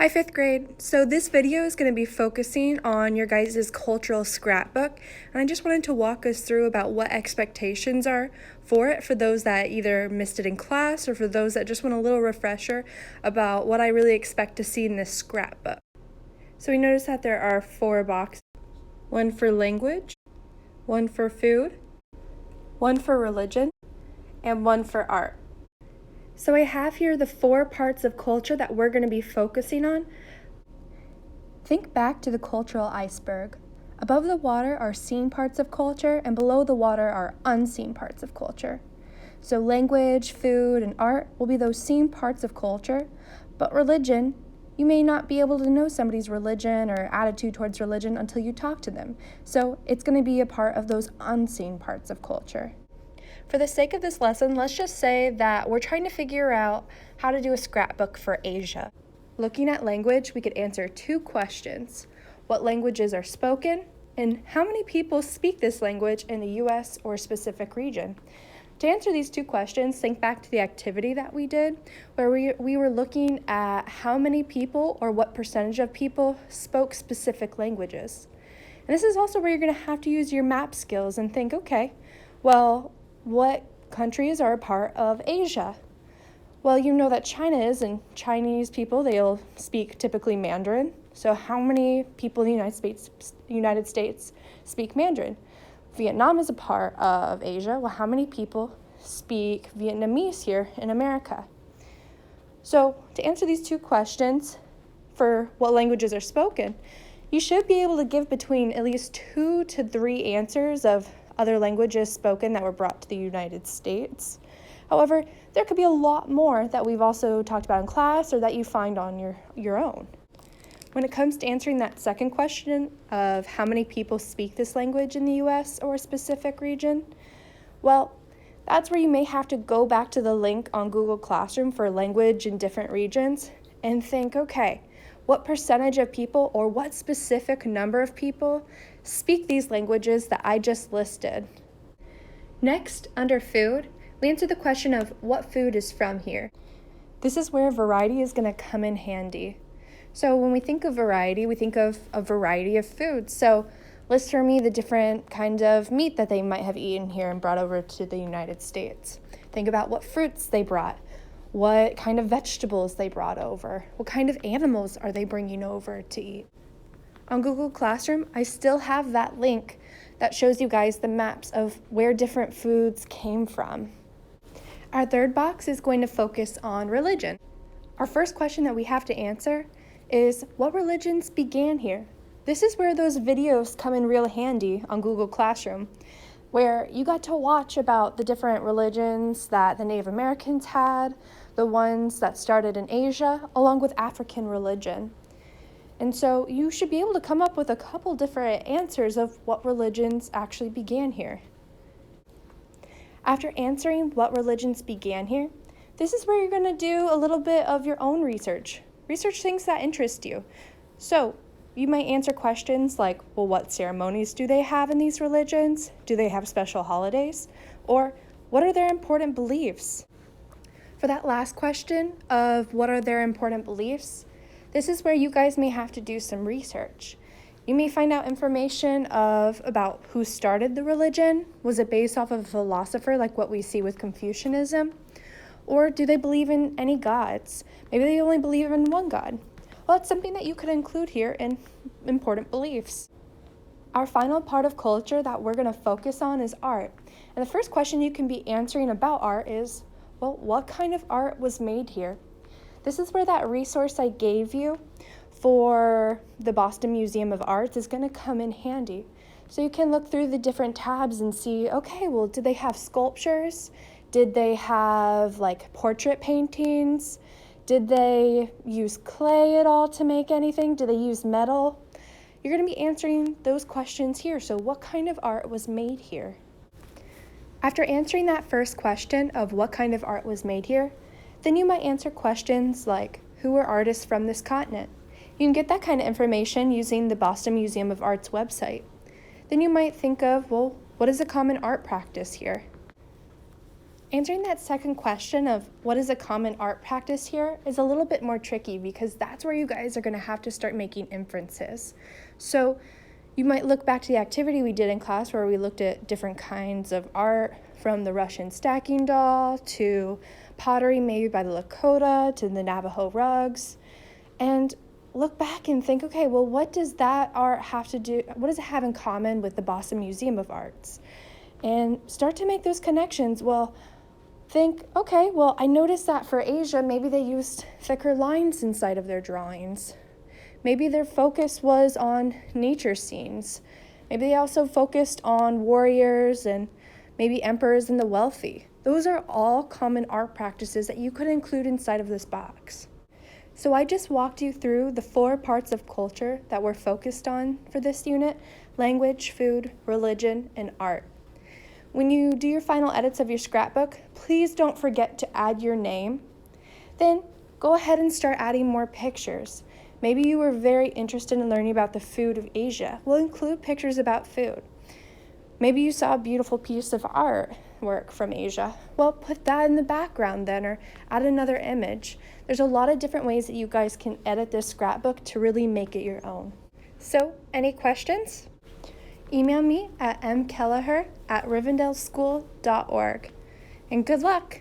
Hi, 5th grade. So this video is going to be focusing on your guys' cultural scrapbook, and I just wanted to walk us through about what expectations are for it for those that either missed it in class or for those that just want a little refresher about what I really expect to see in this scrapbook. So we notice that there are 4 boxes, one for language, one for food, one for religion, and one for art. So I have here the 4 parts of culture that we're going to be focusing on. Think back to the cultural iceberg. Above the water are seen parts of culture, and below the water are unseen parts of culture. So language, food, and art will be those seen parts of culture, but religion, you may not be able to know somebody's religion or attitude towards religion until you talk to them. So it's going to be a part of those unseen parts of culture. For the sake of this lesson, let's just say that we're trying to figure out how to do a scrapbook for Asia. Looking at language, we could answer 2 questions. What languages are spoken, and how many people speak this language in the U.S. or specific region? To answer these 2 questions, think back to the activity that we did, where we were looking at how many people or what percentage of people spoke specific languages. And this is also where you're going to have to use your map skills and think, okay, well, what countries are a part of Asia? Well, you know that China is, and Chinese people, they'll speak typically Mandarin. So how many people in the United States speak Mandarin? Vietnam is a part of Asia. Well, how many people speak Vietnamese here in America? So to answer these 2 questions for what languages are spoken, you should be able to give between at least 2 to 3 answers of other languages spoken that were brought to the United States. However, there could be a lot more that we've also talked about in class or that you find on your own. When it comes to answering that second question of how many people speak this language in the U.S. or a specific region, well, that's where you may have to go back to the link on Google Classroom for language in different regions and think, okay, what percentage of people or what specific number of people speak these languages that I just listed? Next, under food, we answer the question of what food is from here. This is where variety is going to come in handy. So when we think of variety, we think of a variety of foods. So list for me the different kind of meat that they might have eaten here and brought over to the United States. Think about what fruits they brought, what kind of vegetables they brought over, what kind of animals are they bringing over to eat. On Google Classroom, I still have that link that shows you guys the maps of where different foods came from. Our third box is going to focus on religion. Our first question that we have to answer is what religions began here? This is where those videos come in real handy on Google Classroom, where you got to watch about the different religions that the Native Americans had, the ones that started in Asia, along with African religion. And so you should be able to come up with a couple different answers of what religions actually began here. After answering what religions began here, this is where you're going to do a little bit of your own research. Research things that interest you. So you might answer questions like, well, what ceremonies do they have in these religions? Do they have special holidays? Or what are their important beliefs? For that last question of what are their important beliefs, this is where you guys may have to do some research. You may find out information about who started the religion. Was it based off of a philosopher like what we see with Confucianism? Or do they believe in any gods? Maybe they only believe in one god. Well, that's something that you could include here in important beliefs. Our final part of culture that we're going to focus on is art. And the first question you can be answering about art is, well, what kind of art was made here? This is where that resource I gave you for the Boston Museum of Arts is going to come in handy. So you can look through the different tabs and see, okay, well, did they have sculptures? Did they have like portrait paintings? Did they use clay at all to make anything? Did they use metal? You're going to be answering those questions here. So what kind of art was made here? After answering that first question of what kind of art was made here, then you might answer questions like, who were artists from this continent? You can get that kind of information using the Boston Museum of Art's website. Then you might think of, well, what is a common art practice here? Answering that second question of what is a common art practice here is a little bit more tricky because that's where you guys are going to have to start making inferences. So you might look back to the activity we did in class where we looked at different kinds of art, from the Russian stacking doll to pottery maybe by the Lakota to the Navajo rugs, and look back and think, okay, well, what does that art have to do, what does it have in common with the Boston Museum of Arts? And start to make those connections. Well, think, okay, well, I noticed that for Asia, maybe they used thicker lines inside of their drawings. Maybe their focus was on nature scenes. Maybe they also focused on warriors and maybe emperors and the wealthy. Those are all common art practices that you could include inside of this box. So I just walked you through the 4 parts of culture that we're focused on for this unit: language, food, religion, and art. When you do your final edits of your scrapbook, please don't forget to add your name. Then go ahead and start adding more pictures. Maybe you were very interested in learning about the food of Asia. We'll include pictures about food. Maybe you saw a beautiful piece of artwork from Asia. Well, put that in the background then, or add another image. There's a lot of different ways that you guys can edit this scrapbook to really make it your own. So, any questions? Email me at mkelleher@rivendellschool.org. And good luck!